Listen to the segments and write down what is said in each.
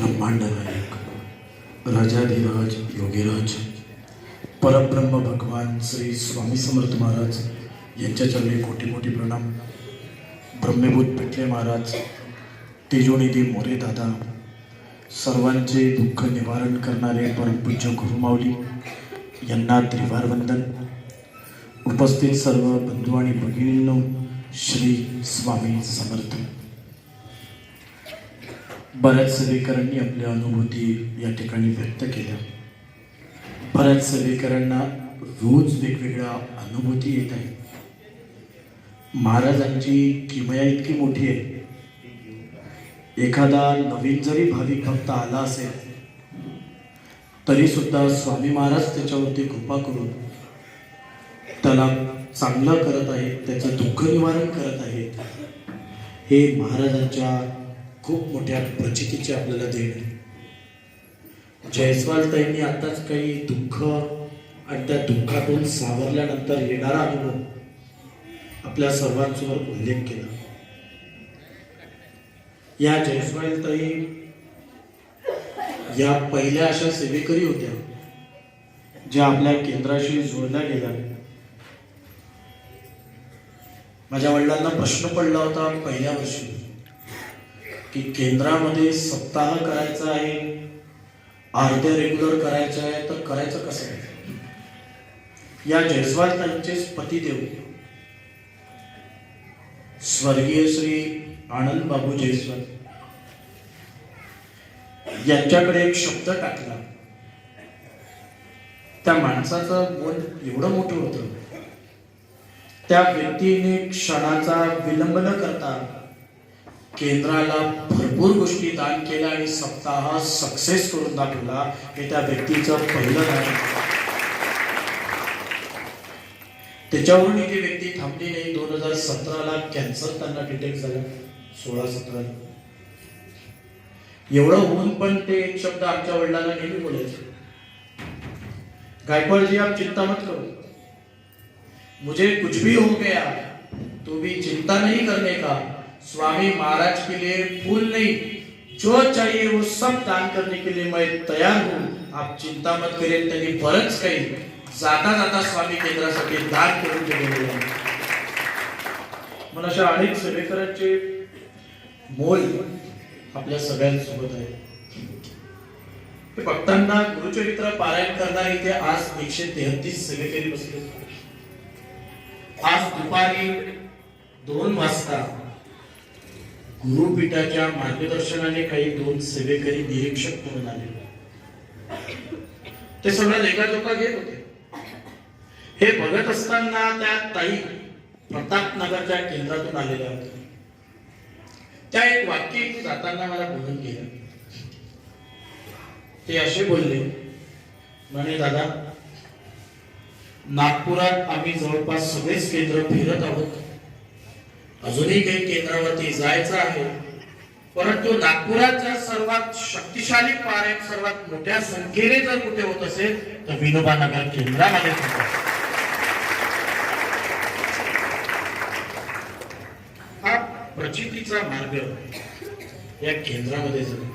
ब्रह्मांड नायक राजाधिराज योगीराज परब्रह्म भगवान श्री स्वामी समर्थ महाराज यांच्या चरणी कोटी कोटी प्रणाम. ब्रह्मभूत पिठले महाराज, तेजोनिधी मोरे दादा, सर्वांचे दुःख निवारण करणारे परमपूज्य गुरुमाऊली यांना त्रिवार वंदन. उपस्थित सर्व बंधू आणि भगिनींनो, श्री स्वामी समर्थ. बऱ्याच सेवेकरांनी आपल्या अनुभूती या ठिकाणी व्यक्त केल्या. बऱ्याच सेवेकरांना रोज वेगवेगळ्या अनुभूती येत आहेत. महाराजांची किमया इतकी मोठी आहे, एखादा नवीन जरी भाविक भक्त आला असेल तरी सुद्धा स्वामी महाराज त्याच्यावरती कृपा करून त्याला चांगलं करत आहेत, त्याचं दुःख निवारण करत आहेत. हे महाराजांच्या खूप मोठ्या प्रचितीचे आपल्याला देण. जयस्वाल ताईंनी आताच काही दुःख आणि त्या दुःखातून सावरल्यानंतर येणारा अनुभव आपल्या सर्वांसमोर उल्लेख केला. या जयस्वाल ताई या पहिल्या अशा सेवेकरी होत्या ज्या आपल्या केंद्राशी जोडल्या गेल्या. माझ्या वडिलांना प्रश्न पडला होता पहिल्या वर्षी की केंद्रामध्ये सप्ताह करायचा आहे, अर्धे रेग्युलर करायचं आहे, तर करायचं कसं आहे. या जयस्वाल ताईंचे पतिदेव स्वर्गीय श्री आनंद बाबू जयस्वाल यांच्याकडे एक शब्द टाकला. त्या माणसाचं मन एवढं मोठं होतं, त्या व्यक्तीने क्षणाचा विलंब न करता केंद्राला भरपूर गोष्टी दान केल्या आणि सप्ताह सक्सेस करून दाखवला. हे त्या व्यक्तीचं पहिलं नाही. त्याच्यावरून ती व्यक्ती थांबली नाही. 2017ला कॅन्सर त्यांना डिटेक्ट झाला. 16-17 एवढं होऊन पण ते एक शब्द आमच्या वडिलांना नेहमी बोलायचे, गायकवाड़ जी आप चिंता मत करो, मुझे कुछ भी हो गया तो भी चिंता नहीं करने का. स्वामी महाराज के लिए फूल नहीं, जो चाहिए वो सब दान करने के लिए मैं तैयार हूं, आप चिंता मत करें. त्यांनी बरंच काही जाता जाता स्वामी केंद्रासाठी दान करून गेलेले आहे. म्हणून अशा अनेक सेवेकरांचे मोल आपल्या सगळ्यांसोबत आहे. ते भक्तांना गुरुचरित्र पारायण करणारे इथे आज 133 सेवेकरी बसले. आज दुपारी 2 वाजता गुरुपीठाच्या मार्गदर्शनाने काही 2 सेवेकरी निरीक्षक म्हणून आले. ते सगळं लेखाजोखा घेत होते. हे बघत असताना त्या ताई प्रतापनगरच्या केंद्रातून आलेल्या होत्या. त्या एक वाक्य इथे जाताना मला बोलून गेलं. ते असे बोलले, म्हणे दादा, नागपुरात आम्ही जवळपास सगळेच केंद्र फिरत आहोत, अजूनही काही केंद्रावरती जायचं आहे, परंतु नागपुरात जर सर्वात शक्तिशाली पारायण सर्वात मोठ्या संख्येने जर कुठे होत असेल तर विनोबा नगर केंद्रामध्ये होतं. हा प्रचितीचा मार्ग या केंद्रामध्ये जातो.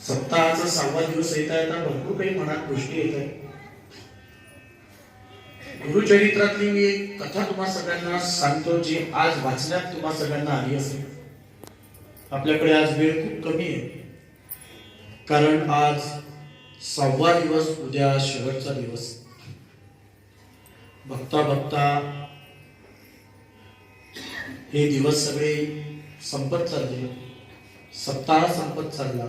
सप्ताहाचा 6वा दिवस येता येता भरपूर काही मनात गोष्टी येत आहेत. गुरुचरित्रातली मी एक कथा तुम्हा सगळ्यांना सांगतो, जी आज वाचण्यात तुम्हा सगळ्यांना आली असेल. आपल्याकडे आज वेळ खूप कमी आहे, कारण आज 6वा दिवस, उद्या शेवटचा दिवस. बघता बघता हे दिवस सगळे संपत चालले, सप्ताह संपत चालला,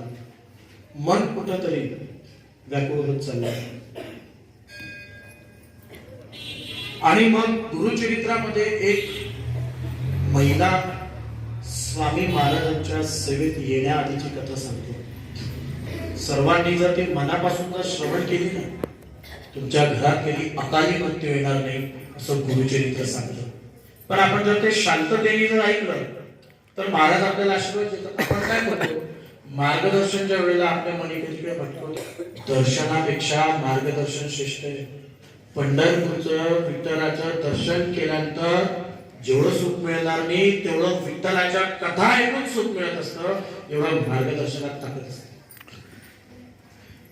मन कुठंतरी व्याकुळ होत चाललं. आणि मग गुरुचरित्रामध्ये एक महिला स्वामी महाराजांच्या सेवेत येण्याआधीची कथा सांगतो. सर्वांनी जर ती मनापासून जर श्रवण केली ना, तुमच्या घरात कधी अकाली मृत्यू येणार नाही असं गुरुचरित्र सांगतं. पण आपण जर ते शांततेने जर ऐकलं तर महाराज आपल्याला आशीर्वाद देतात. आपण काय करतो, मार्गदर्शनच्या वेळेला आपल्या मनी कधीकडे भटकतो. दर्शनापेक्षा मार्गदर्शन श्रेष्ठ आहे. पंढरपूरचं विठ्ठलाचं दर्शन केल्यानंतर जेवढं सुख मिळणार नाही तेवढं विठ्ठलाच्या कथा ऐकून सुख मिळत असतं, एवढं मार्गदर्शनात ताकद असते.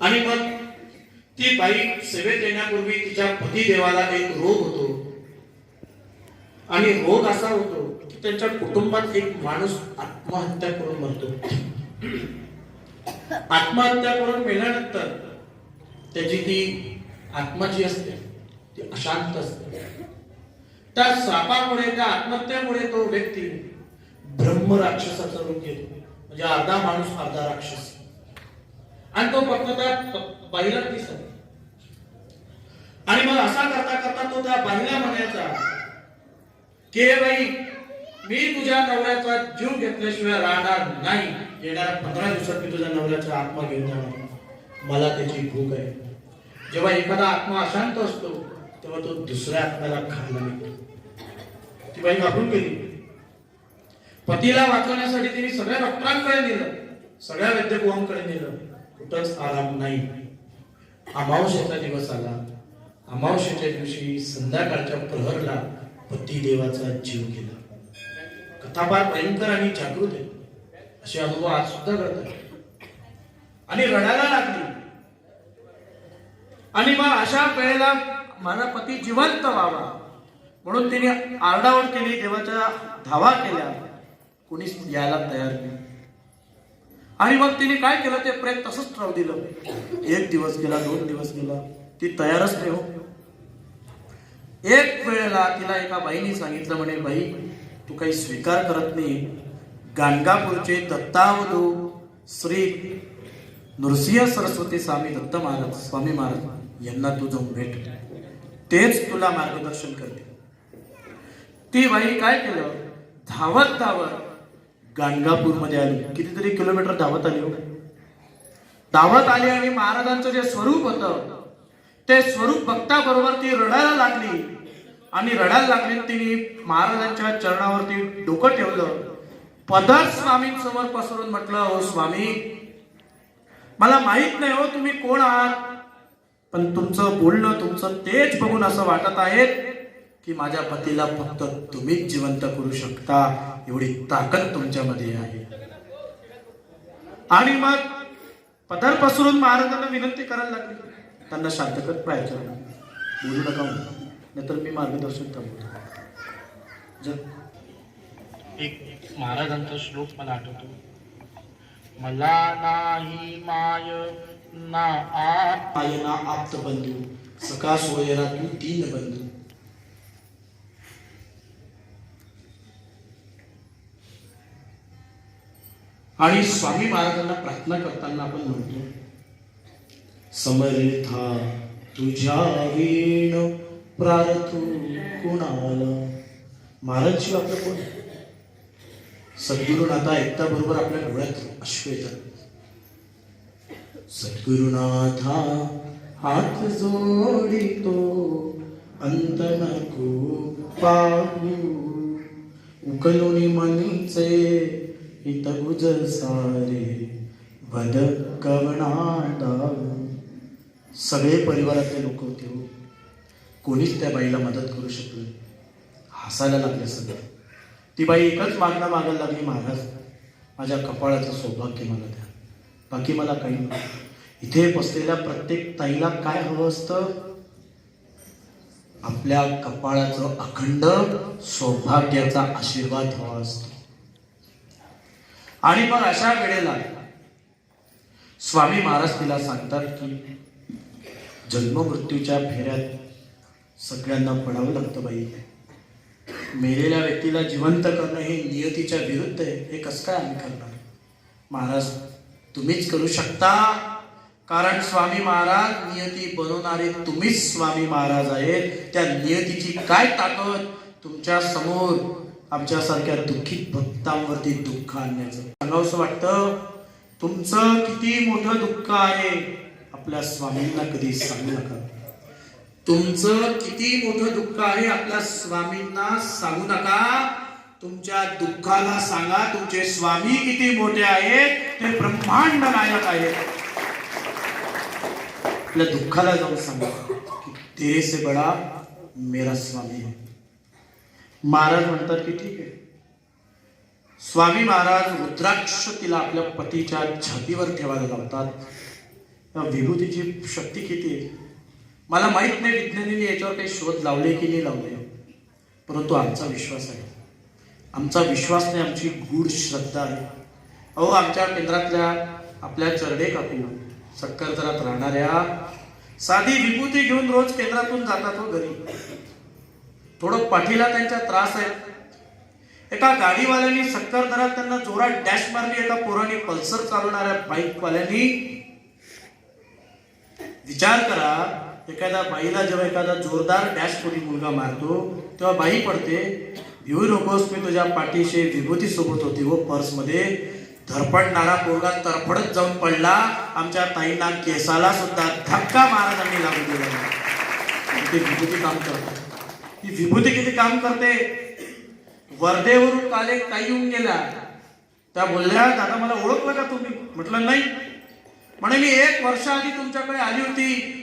आणि मग ती बाई सेवेत येण्यापूर्वी तिच्या पतिदेवाला एक रोग होतो, आणि रोग असा होतो की त्यांच्या कुटुंबात एक माणूस आत्महत्या करून मरतो. आत्महत्या करून मेल्यानंतर त्याची ती आत्मा जी असते ती अशांत असते. त्या श्रापामुळे, त्या आत्महत्येमुळे तो व्यक्ती ब्रह्म राक्षसाचा रूप घेतो, म्हणजे अर्धा माणूस अर्धा राक्षस. आणि तो फक्त त्या बाईला दिसत. आणि मग असा करता करता तो त्या बाईला म्हणायचा की बाई, मी तुझ्या नवऱ्याचा जीव घेतल्याशिवाय राहणार नाही. येणाऱ्या 15 दिवसात मी तुझ्या नवऱ्याचा आत्मा घेऊन जाणार, मला त्याची भूक आहे. जेव्हा एखादा आत्मा अशांत असतो तेव्हा तो दुसऱ्या आत्म्याला खायला निघतो. ती बाई घाबरून गेली. पतीला वाचवण्यासाठी तिने सगळ्या डॉक्टरांकडे नेलं, सगळ्या वैद्यकुवांकडे नेलं, कुठंच आराम नाही. अमावस्येचा दिवस आला. अमावस्येच्या दिवशी संध्याकाळच्या प्रहरला पतिदेवाचा जीव गेला. कथा फार भयंकर आणि जागृत आहे. असे अनुभव आज सुद्धा घडतात. आणि रडायला लागली. आणि मग अशा वेळेला माझा पती जिवंत व्हावा म्हणून तिने आरडाओरड केली, देवाच्या धावा केल्या, कोणीच यायला तयार नाही. आणि मग तिने काय केलं, ते प्रेत तसंच राहू दिलं. 1 दिवस गेला, 2 दिवस गेला, ती तयारच नाही हो. एक वेळेला तिला एका बाईने सांगितलं, म्हणे बाई, तू काही स्वीकार करत नाही. गाणगापूरचे दत्तावधू श्री नृसिंह सरस्वती स्वामी दत्त महाराज, स्वामी महाराज यांना तू जाऊन भेट, तेच तुला मार्गदर्शन करते. ती बाई काय केलं, धावत धावत गाणगापूर मध्ये आली. कितीतरी किलोमीटर धावत आली. धावत आली आणि महाराजांचं जे स्वरूप होतं ते स्वरूप बघता बरोबर ती रडायला लागली. आणि रडायला लागली तिने महाराजांच्या चरणावरती डोकं ठेवलं, पदर स्वामींसमोर पसरून म्हटलं, हो स्वामी, मला माहित नाही हो तुम्ही कोण आहात, पण तुमचं बोलणं, तुमचं तेज बघून असं वाटत आहे की माझ्या पतीला फक्त तुम्हीच जिवंत करू शकता, एवढी ताकद तुमच्यामध्ये आहे. आणि मग पदर पसरून महाराजांना विनंती करायला लागली, त्यांना शांत करत पाहिजे, बोलू नका नाहीतर मी मार्गदर्शन करतो. एक महाराजांचा श्लोक मला आठवतो, मला नाही माय ना माय ना आप्त बंधू, सखा सोयरा तू दीन बंधू. आणि स्वामी महाराजांना प्रार्थना करताना आपण म्हणतो, समर्था तुझ्या वीण प्रार्थू कुणाला. महाराज शिव आपलं कोण? सद्गुरुनाथा ऐकता बरोबर आपल्या डोळ्यात अश्रू येतात. सद्गुरुनाथा हात जोडितो, अंत नको पाहू, उकलुनी मनचे हित गुज सारे, भद कवनादा. सगळे परिवारातले लोक होते हो, कोणीच त्या बाईला मदत करू शकले. हसायला लागले सगळे. ती बाई एकच मागणं मागायला लागली, महाराज माझ्या कपाळाचं सौभाग्य मला द्या, बाकी मला काही नाही. इथे बसलेल्या प्रत्येक ताईला काय हवं असतं? आपल्या कपाळाचं अखंड सौभाग्याचा आशीर्वाद हवा असतो. आणि मग अशा वेळेला स्वामी महाराज तिला सांगतात की जन्म मृत्यूच्या फेऱ्यात सगळ्यांना पडावं लागतं बाई. मेलेल्या व्यक्तीला जिवंत करणं हे नियतीच्या विरुद्ध आहे, हे कसं काय आम्ही करणार? महाराज तुम्हीच करू शकता, कारण स्वामी महाराज नियती बनवणारे तुम्हीच स्वामी महाराज आहेत. त्या नियतीची काय ताकद तुमच्या समोर आमच्यासारख्या दुःखित भक्तांवरती दुःख आणण्याचं. सांगावंसं वाटतं, तुमचं किती मोठं दुःख आहे आपल्या स्वामींना कधी सांगू नका. तुमचं किती मोठं दुःख आहे आपल्या स्वामींना सांगू नका. तुमच्या दुःखाला सांगा तुमचे स्वामी किती मोठे आहेत, ते ब्रह्मांड नायक आहेत. आपल्या दुःखाला जाऊन सांगा की तेरे से बडा मेरा स्वामी है. महाराज म्हणतात की ठीक आहे. स्वामी महाराज रुद्राक्ष तिला आपल्या पतीच्या छातीवर ठेवायला लावतात. त्या विभूतीची शक्ती किती आहे मला माहित नाही, विज्ञानीने याच्यावर काही शोध लावले की नाही लावले, परंतु आमचा विश्वास आहे. आमचा विश्वास नाही, आमची गूढ श्रद्धा आहे. अहो, आमच्या केंद्रातल्या आपल्या चरडे काकू सक्करदरात राहणाऱ्या साधी विभूती घेऊन रोज केंद्रातून जातात हो घरी. थोडं पाठीला त्यांच्या त्रास आहे. एका गाडीवाल्यानी सक्करदरात त्यांना जोरात डॅश मारली. एका पोराने पल्सर चालवणाऱ्या बाईकवाल्यांनी. विचार करा, एखाद्या बाईला जेव्हा एखादा जोरदार डॅश कोणी मुलगा मारतो तेव्हा बाई पडते. भिवू नकोस, मी तुझ्या पाठीशी विभूती सोबत होती व पर्स मध्ये. धरपडणारा पोरगा तरफडत जाऊन पडला. आमच्या ताईंना केसाला सुद्धा धक्का महाराजांनी लागू दिला. ते विभूती काम करते. ही विभूती किती काम करते. वर्धेवरून काल एक ताई येऊन गेल्या. त्या बोलल्या, दादा मला ओळखलं का तुम्ही? म्हटलं नाही. म्हणे मी 1 वर्ष आधी तुमच्याकडे आली होती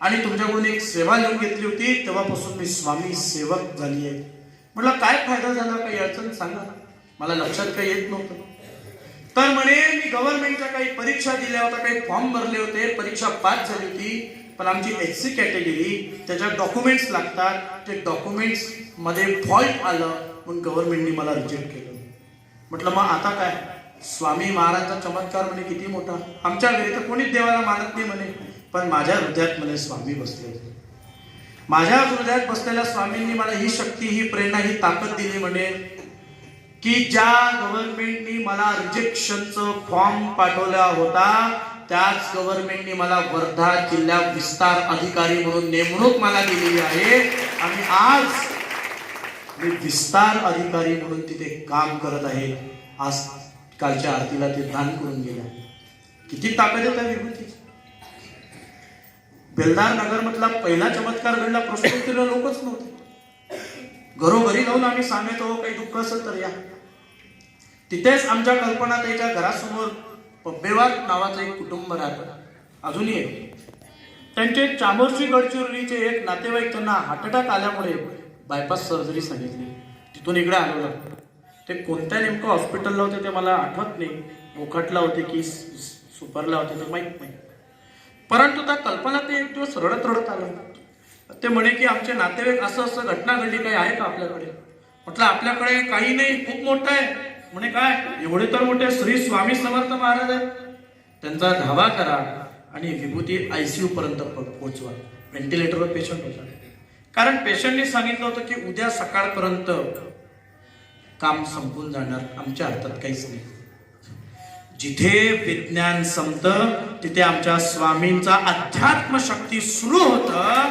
आणि तुमच्याकडून एक सेवा लिहून घेतली होती, तेव्हापासून मी स्वामी सेवक झाली आहे. म्हटलं काय फायदा झाला, काही अडचण सांगा, मला लक्षात काही येत नव्हतं. तर म्हणे मी गव्हर्नमेंटच्या काही परीक्षा दिल्या होत्या, काही फॉर्म भरले होते, परीक्षा पास झाली होती, पण आमची SC कॅटेगरी, त्याच्यात डॉक्युमेंट्स लागतात, ते डॉक्युमेंट्स मध्ये फॉल्ट आलं म्हणून गव्हर्नमेंटने मला रिजेक्ट केलं. म्हटलं मग आता काय? स्वामी महाराजांचा चमत्कार म्हणे किती मोठा. आमच्या घरी तर कोणीच देवाला मानत नाही म्हणे, पण माझ्या हृदयात म्हणे स्वामी बसले होते. माझ्या हृदयात बसलेल्या स्वामींनी मला ही शक्ती, ही प्रेरणा, ही ताकद दिली म्हणे की ज्या गव्हर्नमेंटनी मला रिजेक्शनचं फॉर्म पाठवला होता त्याच गव्हर्नमेंटनी मला वर्धा जिल्हा विस्तार अधिकारी म्हणून नेमणूक मला दिलेली आहे. आणि आज मी विस्तार अधिकारी म्हणून तिथे काम करत आहे. आज कालच्या आरतीला ते दान करून गेल्या. किती ताकद आहे त्या विभूतीची. बेलदार नगर मधला पहिला चमत्कार घडला. प्रश्नोत्तरीला लोकच नव्हते. घरोघरी जाऊन आम्ही सांगतो काही दुःख असेल तर या. तिथेच आमच्या कल्पनाताईच्या घरासमोर पब्बेवार नावाचं एक कुटुंब राहतं, अजूनही आहे. त्यांचे चामोर्शी गडचिरोलीचे एक नातेवाईक, त्यांना हार्ट अटॅक आल्यामुळे बायपास सर्जरी सांगितली. तिथून इकडे आलो लागतं. ते कोणत्या नेमकं हॉस्पिटलला होते ते मला आठवत नाही. मोखाटला होते की सुपरला होते ते माहीत नाही. परंतु त्या कल्पना ते एक दिवस रडत रडत आलं. ते म्हणे की आमचे नातेवाईक असं असं घटना घडली, काही आहे का आपल्याकडे? म्हटलं आपल्याकडे काही नाही, खूप मोठं आहे. म्हणे काय? एवढे तर मोठे श्री स्वामी समर्थ महाराज आहेत. त्यांचा धावा करा आणि विभूती ICU पर्यंत पोहोचवा. व्हेंटिलेटरवर पेशंट होता. कारण पेशंटने सांगितलं होतं की उद्या सकाळपर्यंत काम संपून जाणार, आमच्या हातात काहीच नाही. जिथे विज्ञान संपतं तिथे आमच्या स्वामींचा अध्यात्म शक्ती सुरू होतं.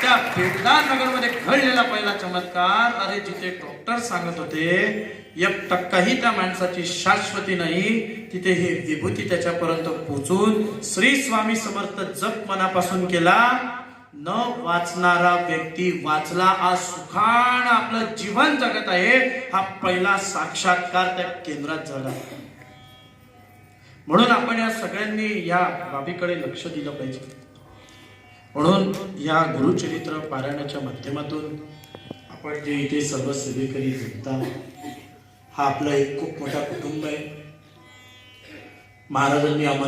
त्या बेलदार नगरमध्ये घडलेला पहिला चमत्कार. अरे, जिथे डॉक्टर सांगत होते 1% त्या माणसाची शाश्वती नाही, तिथे ही विभूती त्याच्यापर्यंत पोहोचून श्री स्वामी समर्थ जप मनापासून केला. न वाचणारा व्यक्ती वाचला, आज सुखानं आपलं जीवन जगत आहे. हा पहिला साक्षात्कार त्या केंद्रात झाला. म्हणून आपण या सगळ्यांनी या बाबीकडे लक्ष दिलं पाहिजे. म्हणून या गुरुचरित्र पारायणाच्या माध्यमातून आपण जे इथे सर्व सेवेकरी भेटता, हा आपला एक खूप मोठा कुटुंब आहे. महाराजांनी आम्हाला